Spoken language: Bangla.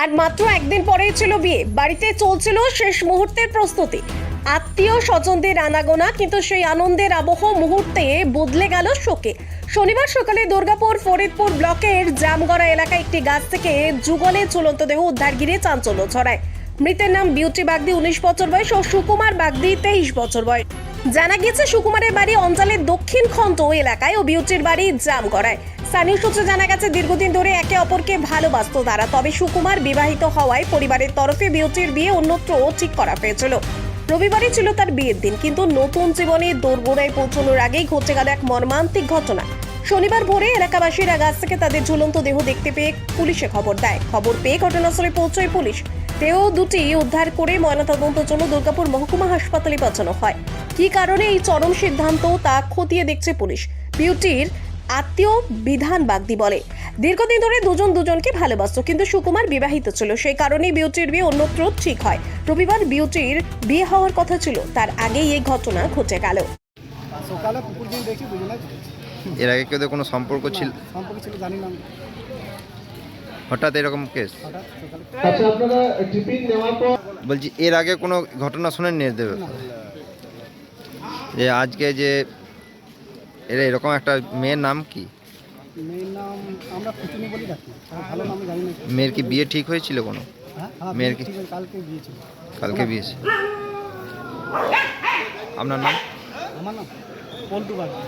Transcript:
আর মাত্র একদিন পরেই ছিল বিয়ে। বাড়িতে চলছিল শেষ মুহূর্তের প্রস্তুতি, আত্মীয় স্বজনদের আনাগোনা, কিন্তু সেই আনন্দের আবহ মুহূর্তে বদলে গেল শোকে। শনিবার সকালে দুর্গাপুর ফরিদপুর ব্লকের জামগড়া এলাকায় একটি গাছ থেকে যুগলে ঝুলন্ত দেহ উদ্ধার ঘিরে চাঞ্চল্য ছড়ায়। মৃতের নাম বিউটি বাগদি, 19 বছর বয়স, ও সুকুমার বাগদি, 23 বছর বয়স। জানা গিয়েছে সুকুমারের বাড়ি অঞ্চলের দক্ষিণ খন্ড এলাকায় ও বিউটির বাড়ি জামগড়ায়। স্থানীয় সূত্রে জানা গেছে দীর্ঘদিন ধরে একে অপরকে ভালোবাসতো তারা। তবে সুকুমার বিবাহিত হওয়ায় পরিবারের তরফে বিউটির বিয়ে অন্যত্র ঠিক করা হয়েছিল। রবিবারই ছিল তার বিয়ের দিন, কিন্তু নতুন জীবনে দোরগোড়ায় পৌঁছানোর আগেই ঘটে গেল এক মর্মান্তিক ঘটনা। শনিবার ভোরে এলাকাবাসীরা গাছ থেকে তাদের ঝুলন্ত দেহ দেখতে পেয়ে পুলিশে খবর দেয়। খবর পেয়ে ঘটনাস্থলে পৌঁছয় পুলিশ। দেহ দুটি উদ্ধার করে ময়নাতদন্তের জন্য দুর্গাপুর মহকুমা হাসপাতালে পাঠানো হয়। কী কারণে এই চরম সিদ্ধান্ত তা খতিয়ে দেখছে পুলিশ। বিউটির আত্মীয় বিধান বাগদি বলে, দীর্ঘদিন ধরে দুজন দুজনকে ভালোবাসতো, কিন্তু সুকুমার বিবাহিত ছিল, সেই কারণেই বিউটির বিয়ে অন্যত্র ঠিক হয়। রবিবার বিউটির বিয়ে হওয়ার কথা ছিল, তার আগেই এই ঘটনা ঘটে গেল। সকালে পুকুর দিন দেখি দুজনে এর আগে কেউ কোনো সম্পর্ক ছিল? সম্পর্ক ছিল জানি না। হঠাৎ এরকম কেস? হঠাৎ সকালে আচ্ছা, আপনারা টিফিন নেওয়ার পর বলছি, এর আগে কোনো ঘটনা শুনেননি এদের? না। যে আজকে যে এরা এরকম একটা মেয়ের নাম কি? মেয়ের নাম আমরা খুঁটিনি বলি রাখি, ভালো নাম জানি না। মেয়ের কি বিয়ে ঠিক হয়েছিল কোনো? হ্যাঁ হ্যাঁ, মেয়ের কি? ঠিক আছে, কালকে গিয়েছিল। কালকে বিয়ে ছিল। আপনার নাম? আমার নাম পল্টু বাগদি।